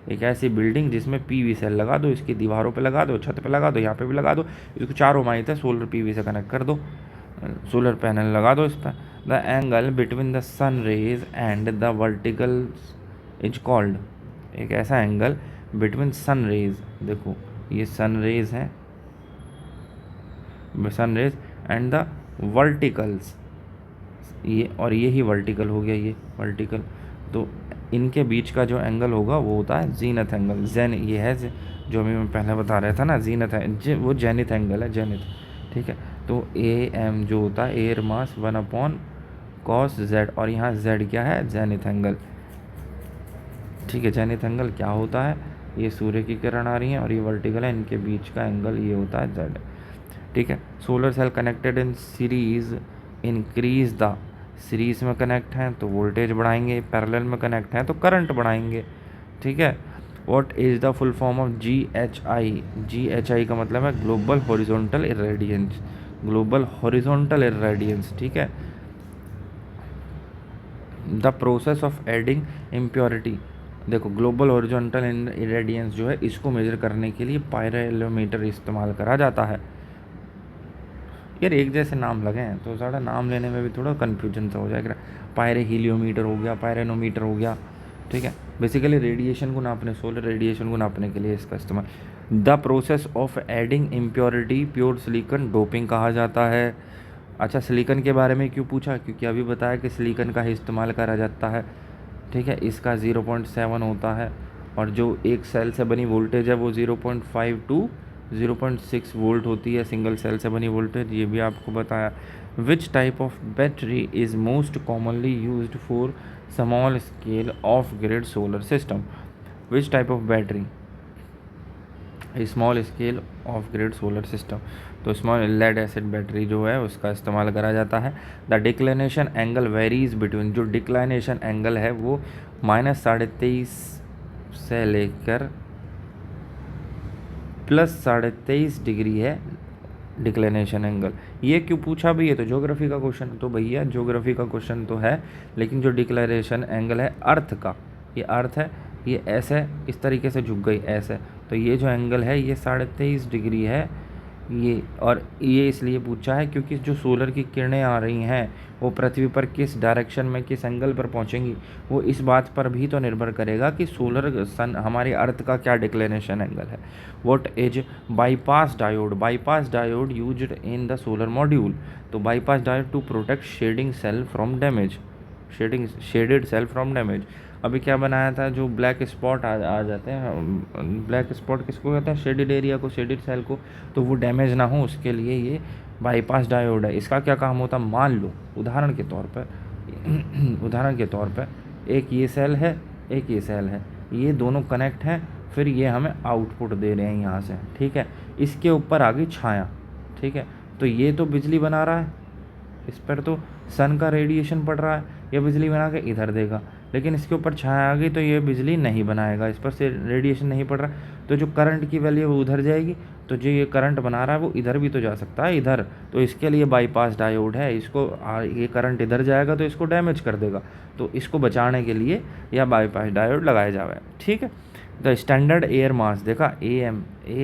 एक ऐसी बिल्डिंग जिसमें PV सेल लगा दो, इसकी दीवारों पे लगा दो, छत पे लगा दो, यहाँ पे भी लगा दो, इसको चारों माहित है सोलर PV से कनेक्ट कर दो, सोलर पैनल लगा दो इस पर। The angle between the sun rays and the vertical is called. एक ऐसा एंगल बिटवीन सन रेज, देखो ये सन रेज है, sun rays and the verticals, ये और ये ही वर्टिकल हो गया, ये वर्टिकल। तो इनके बीच का जो एंगल होगा वो होता है जीनथ एंगल। जेन ये है जो अभी मैं पहले बता रहा था ना, जीनथ है, वो जेनिथ एंगल है, जेनिथ। ठीक है, तो ए एम जो होता है एयर मास 1/cos जेड, और यहाँ जेड क्या है, जेनिथ एंगल। ठीक है, जेनिथ एंगल क्या होता है, ये सूर्य की किरण आ रही है और ये वर्टिकल है, इनके बीच का एंगल ये होता है जेड। ठीक है, solar cell connected in series increase the, series में कनेक्ट हैं तो वोल्टेज बढ़ाएंगे, पैरेलल में कनेक्ट हैं तो करंट बढ़ाएंगे। ठीक है, what is the full form of GHI? GHI का मतलब है global horizontal irradiance, global horizontal irradiance. ठीक है, the process of adding impurity, देखो ग्लोबल हॉरिजॉन्टल इरेडियंस जो है इसको मेजर करने के लिए पायरोमीटर इस्तेमाल करा जाता है। यार एक जैसे नाम लगे हैं तो ज़्यादा नाम लेने में भी थोड़ा कन्फ्यूजन सा हो जाएगा। पायरे हीलियोमीटर हो गया, पायरेनोमीटर हो गया। ठीक है, बेसिकली रेडिएशन को नापने, सोलर रेडिएशन को नापने के लिए इसका इस्तेमाल। The process of adding impurity pure silicon doping कहा जाता है। अच्छा, सिलिकॉन के बारे में क्यों पूछा, क्योंकि अभी बताया कि सिलिकॉन का ही इस्तेमाल करा जाता है। ठीक है, इसका 0.7 होता है और जो एक सेल से बनी वोल्टेज है वो 0.5 टू 0.6 वोल्ट होती है, सिंगल सेल से बनी वोल्टेज, ये भी आपको बताया। Which type of battery is most commonly used for small scale of grid solar system? Which type of battery, small scale of grid solar system, तो स्मॉल लेड एसिड बैटरी जो है उसका इस्तेमाल करा जाता है। The declination angle varies between, जो डिक्लाइनेशन एंगल है वो -23.5 से लेकर +23.5 डिग्री है डिक्लिनेशन एंगल। ये क्यों पूछा भी, ये तो ज्योग्राफी का क्वेश्चन, तो भैया ज्योग्राफी का क्वेश्चन तो है, लेकिन जो डिक्लेरेशन एंगल है अर्थ का, ये अर्थ है, ये ऐसे इस तरीके से झुक गई ऐसे, तो ये जो एंगल है ये 23.5 डिग्री है ये। और ये इसलिए पूछा है क्योंकि जो सोलर की किरणें आ रही हैं वो पृथ्वी पर किस डायरेक्शन में, किस एंगल पर पहुंचेंगी, वो इस बात पर भी तो निर्भर करेगा कि सोलर सन हमारे अर्थ का क्या डिक्लिनेशन एंगल है। What is bypass diode? Bypass diode used in the solar module, तो bypass diode to protect shading cell from damage, shaded cell from damage. अभी क्या बनाया था, जो ब्लैक स्पॉट आ जाते हैं, ब्लैक स्पॉट किसको कहते हैं, शेडेड एरिया को, शेडेड सेल को, तो वो डैमेज ना हो उसके लिए ये बाईपास डायोड है। इसका क्या काम होता है, मान लो उदाहरण के तौर पर उदाहरण के तौर पर एक ये सेल है, एक ये सेल है, ये दोनों कनेक्ट हैं, फिर ये हमें आउटपुट दे रहे हैं यहाँ से। ठीक है, इसके ऊपर आ गई छाया। ठीक है, तो ये तो बिजली बना रहा है, इस पर तो सन का रेडिएशन पड़ रहा है, ये बिजली बना के इधर देगा, लेकिन इसके ऊपर छाया आ गई तो ये बिजली नहीं बनाएगा, इस पर से रेडिएशन नहीं पड़ रहा, तो जो करंट की वैल्यू वो उधर जाएगी, तो जो ये करंट बना रहा है वो इधर भी तो जा सकता है, इधर, तो इसके लिए बाईपास डायोड है। इसको ये करंट इधर जाएगा तो इसको डैमेज कर देगा, तो इसको बचाने के लिए यह बाईपास डायोड लगाया जाए। ठीक है, द स्टैंडर्ड एयर मास, देखा ए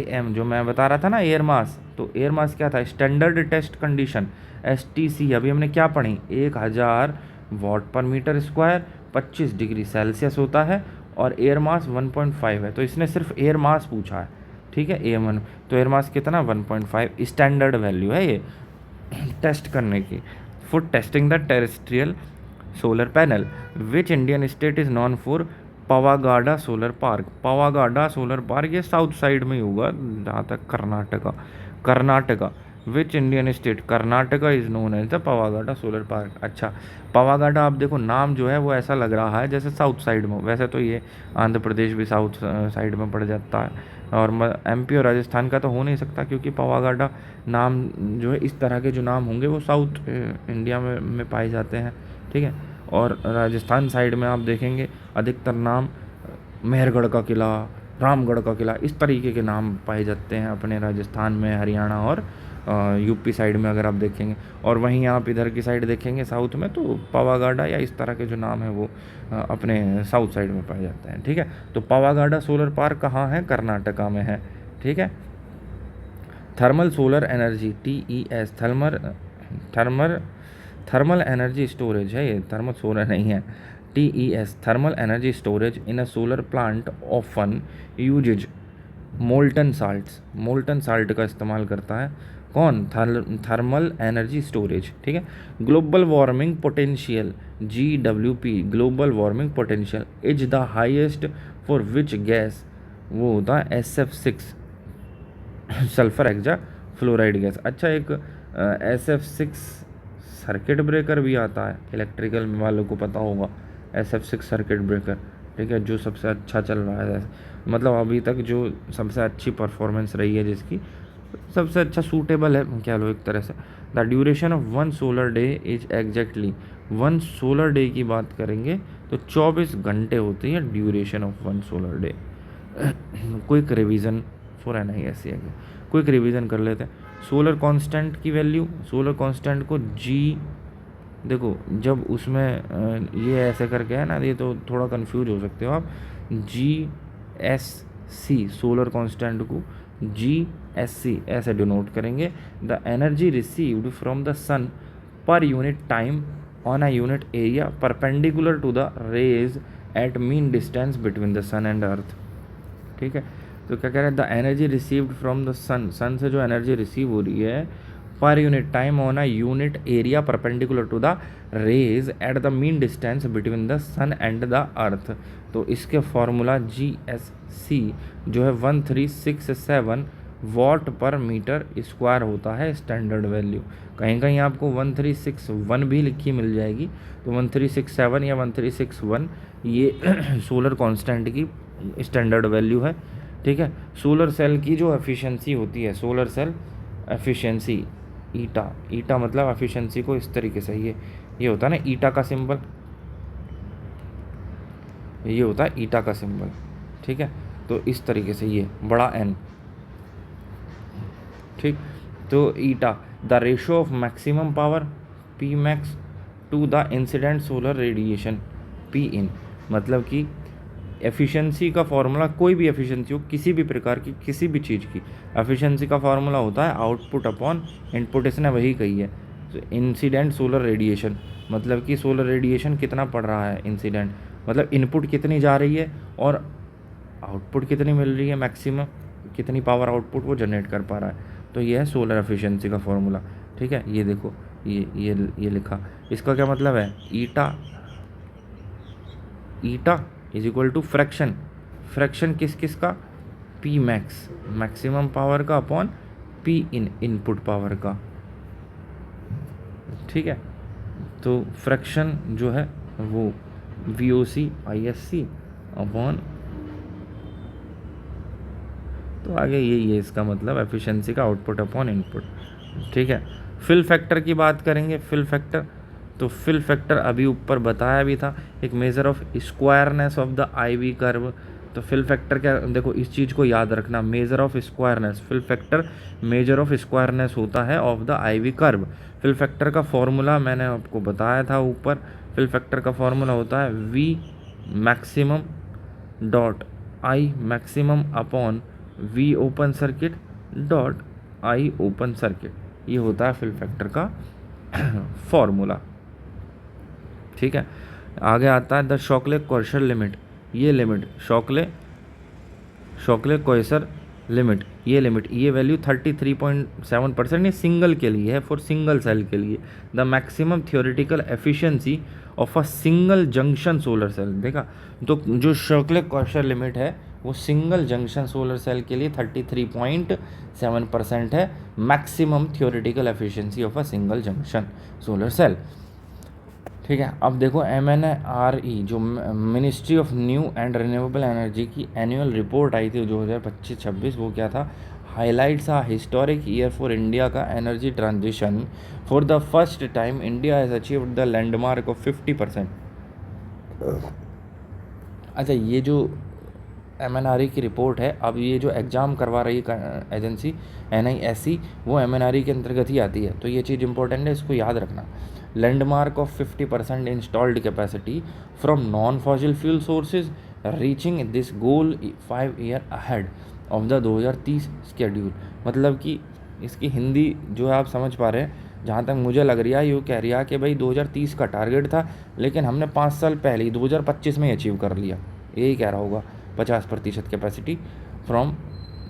एम जो मैं बता रहा था ना एयर मास, तो एयर मास क्या था, स्टैंडर्ड टेस्ट कंडीशन, STC, अभी हमने क्या पढ़ी, 1000 वाट पर मीटर स्क्वायर, 25 डिग्री सेल्सियस होता है, और एयर मास 1.5 है, तो इसने सिर्फ एयर मास पूछा है। ठीक है, AM1, तो एयर मास कितना, 1.5 स्टैंडर्ड वैल्यू है ये टेस्ट करने की। For testing the terrestrial solar panel, which Indian state is known for Pavagada solar park? Pavagada solar park ये साउथ साइड में ही होगा जहाँ तक Karnataka. Which Indian state, Karnataka is known as the Pavagada solar park. अच्छा, पावागाडा आप देखो नाम जो है वो ऐसा लग रहा है जैसे साउथ साइड में, वैसे तो ये आंध्र प्रदेश भी साउथ साइड में पड़ जाता है, और MP और राजस्थान का तो हो नहीं सकता, क्योंकि पावागाडा नाम जो है, इस तरह के जो नाम होंगे वो साउथ इंडिया में पाए जाते हैं। ठीक है, और राजस्थान साइड में आप देखेंगे अधिकतर नाम मेहरगढ़ का किला, रामगढ़ का किला, इस तरीके के नाम पाए जाते हैं अपने राजस्थान में, हरियाणा और UP साइड में अगर आप देखेंगे। और वहीं आप इधर की साइड देखेंगे साउथ में, तो पावागाडा या इस तरह के जो नाम है वो अपने साउथ साइड में पाए जाते हैं। ठीक है, तो पावागाडा सोलर पार्क कहाँ है, कर्नाटका में है। ठीक है, thermal solar energy, TES, thermal energy storage है ये, थर्मल सोलर नहीं है। TES, thermal energy storage in a solar plant often uses molten salt का इस्तेमाल करता है। कौन? थर्मल एनर्जी स्टोरेज, ठीक है। Global warming potential, GWP, global warming potential is the highest for which gas? वो होता है SF6, sulphur hexa fluoride gas. अच्छा, एक SF6 सर्किट ब्रेकर भी आता है, इलेक्ट्रिकल वालों को पता होगा, SF6 सर्किट ब्रेकर, ठीक है, जो सबसे अच्छा चल रहा है, मतलब अभी तक जो सबसे अच्छी परफॉर्मेंस रही है, जिसकी सबसे अच्छा सूटेबल है कह लो एक तरह से। The duration of one solar day is exactly, one solar day की बात करेंगे तो 24 घंटे होती है duration of one solar day. Quick revision for NISE, quick revision कर लेते हैं। सोलर कांस्टेंट की वैल्यू, सोलर कांस्टेंट को जी, देखो जब उसमें ये ऐसे करके है ना, ये तो थोड़ा कंफ्यूज हो सकते हो आप। GSC, सोलर कांस्टेंट को GSC ऐसे डिनोट करेंगे। The energy received from the sun per unit time on a unit area perpendicular to the rays at mean distance between the sun and earth, ठीक है। तो क्या कह रहे हैं? The energy received from the sun, sun से जो एनर्जी रिसीव हो रही है per unit time on a unit area perpendicular to the rays at the mean distance between the sun and the earth. तो इसके फॉर्मूला GSC जो है 1367 वॉट पर मीटर स्क्वायर होता है, स्टैंडर्ड वैल्यू। कहीं कहीं आपको 1361 भी लिखी मिल जाएगी, तो 1367 या 1361 ये सोलर कांस्टेंट की स्टैंडर्ड वैल्यू है, ठीक है। सोलर सेल की जो एफिशिएंसी होती है, सोलर सेल एफिशिएंसी, ईटा, ईटा मतलब एफिशिएंसी को इस तरीके से, ये होता है ना ईटा का सिंबल, ये होता है ईटा का सिंबल, ठीक है। तो इस तरीके से ये बड़ा N, ठीक। तो eta the ratio of maximum power P max to the incident solar radiation P in, मतलब कि एफिशिएंसी का फार्मूला, कोई भी एफिशिएंसी हो किसी भी प्रकार की, किसी भी चीज़ की, एफिशिएंसी का फार्मूला होता है आउटपुट अपॉन इनपुट, इसने वही कही है। तो इंसिडेंट सोलर रेडिएशन मतलब कि सोलर रेडिएशन कितना पड़ रहा है, इंसिडेंट मतलब इनपुट कितनी जा रही है और आउटपुट कितनी मिल रही है, मैक्सिमम कितनी पावर आउटपुट वो जनरेट कर पा रहा है। तो ये है सोलर एफिशिएंसी का फार्मूला, ठीक है। ये देखो ये लिखा, इसका क्या मतलब है? Eta is equal to fraction, fraction किस का? P मैक्स, मैक्सिमम पावर का upon P in, input power का, ठीक है। तो फ्रैक्शन जो है वो VOC ISC अपॉन, तो आगे यही है इसका मतलब, एफिशिएंसी का आउटपुट अपॉन इनपुट, ठीक है। फिल फैक्टर की बात करेंगे, फिल फैक्टर, तो फिल फैक्टर अभी ऊपर बताया भी था, एक measure of squareness of the IV curve. तो फिल फैक्टर क्या, देखो इस चीज़ को याद रखना, measure of squareness, fill factor measure of squareness होता है of the IV curve. Fill factor का फॉर्मूला मैंने आपको बताया था ऊपर, फिल फैक्टर का फॉर्मूला होता है V maximum dot I maximum upon V open circuit dot I open circuit, ये होता है फिल फैक्टर का फॉर्मूला, ठीक है। आगे आता है द शॉकले क्वार्शर लिमिट, ये लिमिट शॉकले क्वार्शर लिमिट, ये वैल्यू 33.7% ये सिंगल के लिए है, फॉर सिंगल सेल के लिए। The maximum theoretical efficiency of a single junction solar cell, देखा, तो जो शॉकले क्वार्शर लिमिट है वो सिंगल जंक्शन सोलर सेल के लिए 33.7% है, maximum theoretical efficiency of a single junction solar cell, ठीक है। अब देखो MNRE जो ministry of new and renewable energy की एनुअल रिपोर्ट आई थी 2025-26, वो क्या था? Highlights a historic year for India का energy transition, for the first time India has achieved the landmark of 50%। अच्छा, ये जो MNRE की रिपोर्ट है, अब ये जो एग्ज़ाम करवा रही है एजेंसी NISE, वो MNRE के अंतर्गत ही आती है, तो ये चीज़ इंपॉर्टेंट है, इसको याद रखना। Landmark of 50% installed capacity from non fossil fuel sources, reaching this goal 5 year ahead of the 2030 schedule. मतलब कि इसकी हिंदी जो है आप समझ पा रहे हैं, जहाँ तक मुझे लग रहा है ये कह रहा है कि भाई 2030 का टारगेट था, लेकिन हमने 5 साल पहले ही 2025 में ही अचीव कर लिया, यही कह रहा होगा। 50% capacity from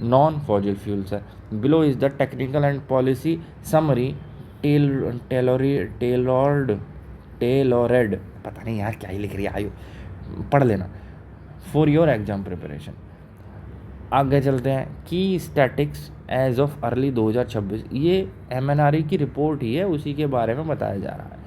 non fossil fuels है। Below is the technical and policy summary tailored, पता नहीं यार क्या ही लिख रही है, आयु पढ़ लेना फॉर योर एग्जाम प्रिपरेशन। आगे चलते हैं, की स्टैटिक्स एज ऑफ अर्ली 2026, ये MNRE की रिपोर्ट ही है, उसी के बारे में बताया जा रहा है।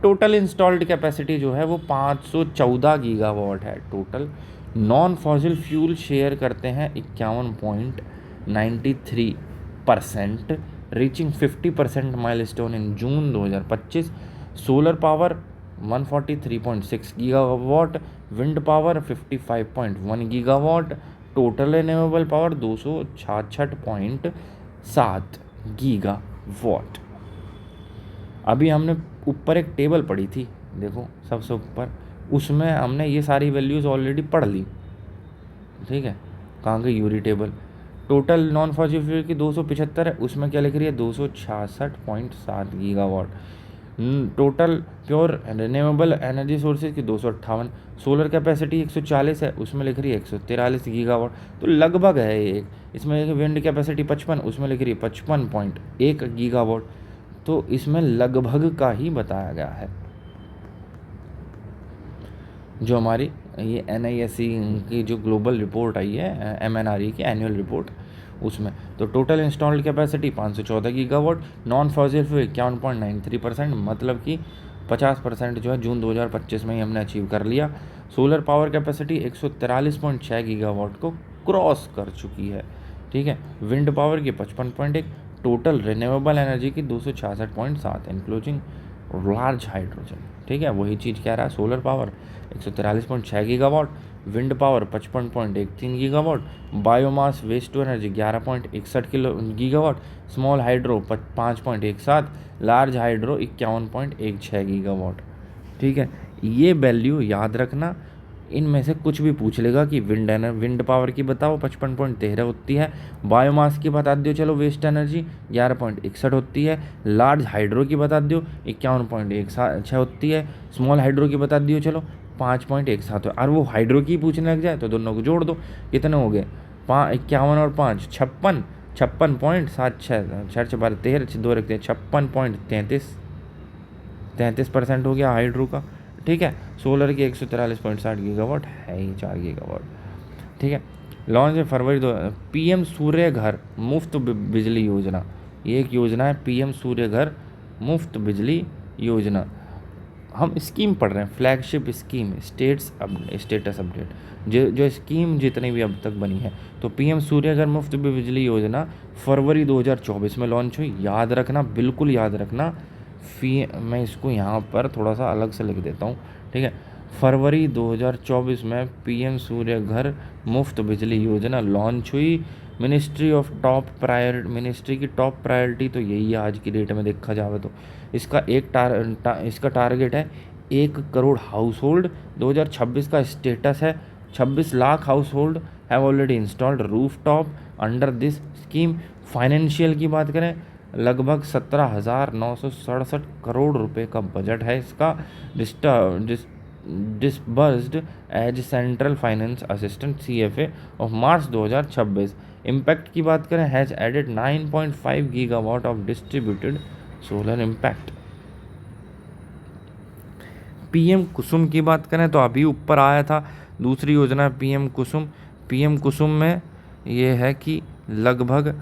टोटल इंस्टॉल्ड कैपेसिटी जो है वो 514 गीगावाट है total. Non fossil fuel share करते हैं 51.93%, reaching 50% milestone in June 2025। Solar power 143.6 gigawatt, wind power 55.1 gigawatt, total renewable power 266.7 gigawatt. अभी हमने ऊपर एक टेबल पढ़ी थी, देखो सबसे ऊपर, उसमें हमने ये सारी वैल्यूज़ ऑलरेडी पढ़ ली, ठीक है। कहाँ गई Yuri table? Total non fossil fuel की 275 है, उसमें क्या लिख रही है 266.7 gigawatt. Total pure renewable energy sources की 258, सोलर कैपेसिटी 140 है, उसमें लिख रही है 143 गीगावाट, तो लगभग है ये। इसमें विंड कैपेसिटी 55, उसमें लिख रही है 55.1 गीगावाट, तो इसमें लगभग का ही बताया गया है। जो हमारी ये NISE की जो ग्लोबल रिपोर्ट आई है, MNRE की एनुअल रिपोर्ट, उसमें तो total installed capacity 514 gigawatt, non fossil fuel 51.93%, मतलब कि 50% जो है जून 2025 में ही हमने अचीव कर लिया। सोलर पावर कैपेसिटी 143.6 गीगावाट को क्रॉस कर चुकी है, ठीक है। विंड पावर की 55.1, टोटल रिन्यूएबल एनर्जी की 266.7 इंक्लूडिंग लार्ज हाइड्रोजन, ठीक है। वही चीज़ कह रहा है, solar power 143.6 gigawatt, wind power 55.13 gigawatt, biomass waste to energy 11.61 gigawatt, small hydro 5.17, large hydro 51.16 gigawatt, ठीक है। ये वैल्यू याद रखना, इनमें से कुछ भी पूछ लेगा कि विंड पावर की बताओ 55.13 होती है, बायोमास की बता दो चलो वेस्ट एनर्जी 11.61 होती है, लार्ज हाइड्रो की बता दो 51.16 होती है, स्मॉल हाइड्रो की बता दियो चलो 5.17 है। और वो हाइड्रो की पूछने लग जाए तो दोनों को जोड़ दो, कितने हो गए 51 और 5 56, 56.76, 6 2 रखते हैं 56.33% हो गया हाइड्रो का, ठीक है। सोलर की 143.60 गीगावाट है ही 4 गीगावाट, ठीक है। लॉन्च फरवरी 2 PM सूर्य घर मुफ्त बिजली योजना, ये एक योजना है PM सूर्य घर मुफ्त बिजली योजना। हम स्कीम पढ़ रहे हैं, फ्लैगशिप स्कीम, स्टेटस अपडेट, जो स्कीम जितनी भी अब तक बनी है, तो PM सूर्य घर मुफ्त बिजली योजना फरवरी 2024 में लॉन्च हुई। याद रखना, बिल्कुल याद रखना, मैं इसको यहाँ पर थोड़ा सा अलग से लिख देता हूँ, ठीक है। फरवरी 2024 में PM सूर्य घर मुफ्त बिजली योजना लॉन्च हुई। मिनिस्ट्री की टॉप प्रायोरिटी तो यही है आज की डेट में देखा जाए तो। इसका इसका टारगेट है 1 करोड़ हाउस होल्ड। 2026 का स्टेटस है 26 lakh house hold have already installed roof top under this scheme. Financial की बात करें, लगभग 17,967 करोड़ रुपए का बजट है इसका, disbursed as central finance assistant CFA of March 2026। Impact की बात करें, has added 9.5 gigawatt of distributed solar impact. PM Kusum की बात करें तो अभी ऊपर आया था, दूसरी योजना है PM कुसुम। PM कुसुम में ये है कि लगभग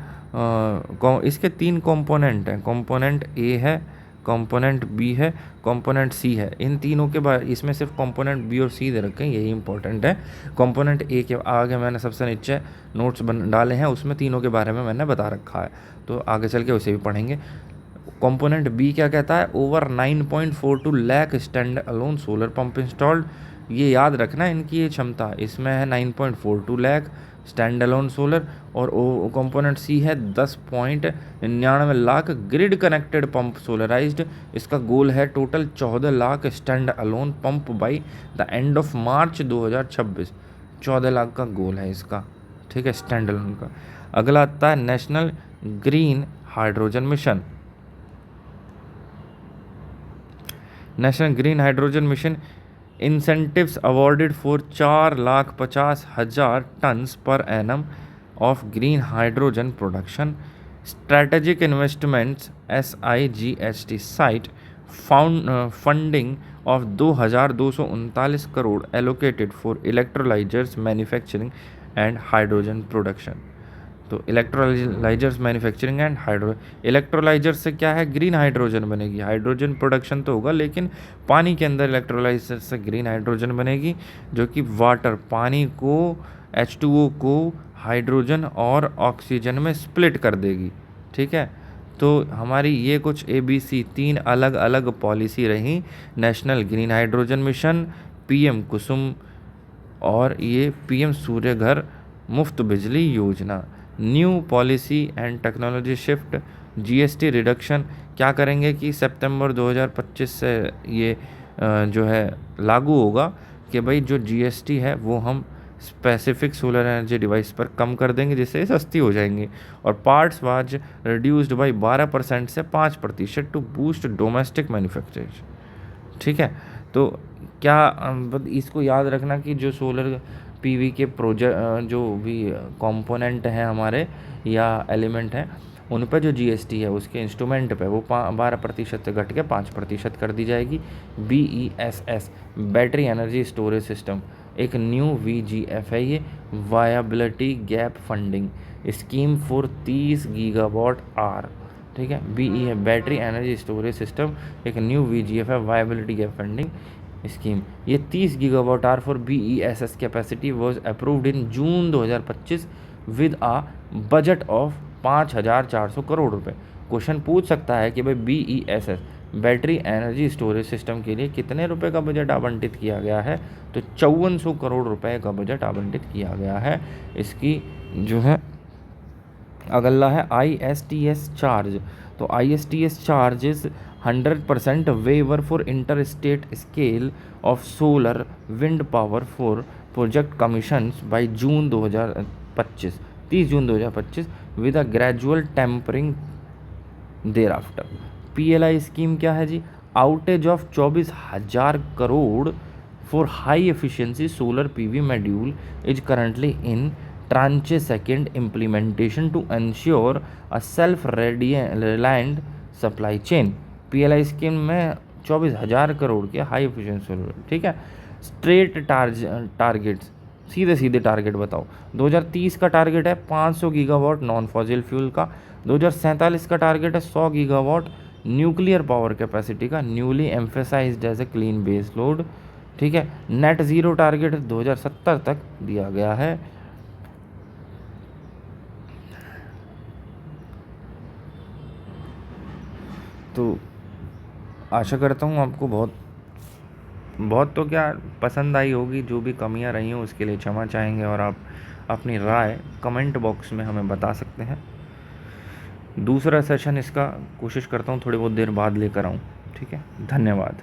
इसके 3 कंपोनेंट हैं, कंपोनेंट A है, कंपोनेंट B है, कंपोनेंट C है। इन तीनों के बाद इसमें सिर्फ कंपोनेंट B और C दे रखे हैं, यही इंपॉर्टेंट है। कंपोनेंट A के आगे मैंने सबसे नीचे नोट्स डाले हैं, उसमें तीनों के बारे में मैंने बता रखा है, तो आगे चल के उसे भी पढ़ेंगे। कंपोनेंट B क्या कहता है, over 9.42 lakh stand alone solar pump installed. ये याद रखना इनकी ये क्षमता, इसमें है 9.42 लाख स्टैंड अलोन सोलर, और कंपोनेंट C है 10.99 लाख ग्रिड कनेक्टेड पंप सोलराइज्ड। इसका गोल है total 14 lakh stand alone pump by the end of March 2026। 14 lakh का गोल है इसका, ठीक है, स्टैंड अलोन का। अगला आता है national green hydrogen mission. National green hydrogen mission incentives awarded for 4,50,000 tons per annum of green hydrogen production. Strategic Investments SIGHT site funding of 2,239 crore allocated for electrolyzers manufacturing and hydrogen production. तो इलेक्ट्रोलाइजर्स मैन्युफैक्चरिंग एंड इलेक्ट्रोलाइजर से क्या है, ग्रीन हाइड्रोजन बनेगी। हाइड्रोजन प्रोडक्शन तो होगा लेकिन पानी के अंदर इलेक्ट्रोलाइजर से ग्रीन हाइड्रोजन बनेगी, जो कि वाटर पानी को H2O को हाइड्रोजन और ऑक्सीजन में स्प्लिट कर देगी। ठीक है, तो हमारी ये कुछ ABC 3 अलग अलग पॉलिसी रही, national green hydrogen mission, PM Kusum और ये PM सूर्य घर मुफ्त बिजली योजना। New policy and technology shift, GST reduction क्या करेंगे कि सितंबर 2025 से ये जो है लागू होगा कि भाई जो GST है वो हम स्पेसिफिक सोलर एनर्जी डिवाइस पर कम कर देंगे जिससे सस्ती हो जाएंगी। और पार्ट्स वाज रिड्यूस्ड बाई 12% से 5% टू बूस्ट डोमेस्टिक मैन्युफैक्चरिंग। ठीक है, तो क्या इसको याद रखना कि जो सोलर PV के प्रोजेक्ट जो भी कंपोनेंट हैं हमारे या एलिमेंट हैं उन पर जो GST है उसके इंस्ट्रूमेंट पे वो 12% से घट के 5% कर दी जाएगी। BESS battery energy storage system एक न्यू VGF है, ये viability gap funding scheme for 30 gigawatt hour. ठीक है, BE है बैटरी एनर्जी स्टोरेज सिस्टम, एक न्यू VGF है वायबिलिटी गैप फंडिंग स्कीम। ये 30 gigawatt hour for BESS capacity was approved in June 2025 with a budget of 5,400 crore रुपए। क्वेश्चन पूछ सकता है कि भाई BESS battery energy storage system के लिए कितने रुपए का बजट आवंटित किया गया है, तो 5400 करोड़ रुपए का बजट आवंटित किया गया है। इसकी जो है अगला है ISTS चार्ज, तो ISTS charges 100% waiver for inter state scale of solar wind power for project commissions by June 2025 30 June 2025 with a gradual tempering thereafter. PLI scheme क्या है जी, outage of 24,000 crore for high efficiency solar PV module is currently in tranche second implementation to ensure a self reliant supply chain. PLI scheme में 24,000 करोड़ के हाई एफिशिएंसी सोलर। ठीक है, स्ट्रेट टारगेट्स, सीधे सीधे टारगेट बताओ। 2030 का टारगेट है 500 गीगावाट नॉन फॉसिल फ्यूल का। 2047 का टारगेट है 100 गीगावाट न्यूक्लियर पावर कैपेसिटी का, newly emphasised as a clean base load. ठीक है, नेट ज़ीरो टारगेट 2070 तक दिया गया है। तो आशा करता हूँ आपको बहुत तो क्या पसंद आई होगी। जो भी कमियां रही हों उसके लिए क्षमा चाहेंगे और आप अपनी राय कमेंट बॉक्स में हमें बता सकते हैं। दूसरा सेशन इसका कोशिश करता हूँ थोड़ी बहुत देर बाद लेकर आऊँ। ठीक है, धन्यवाद।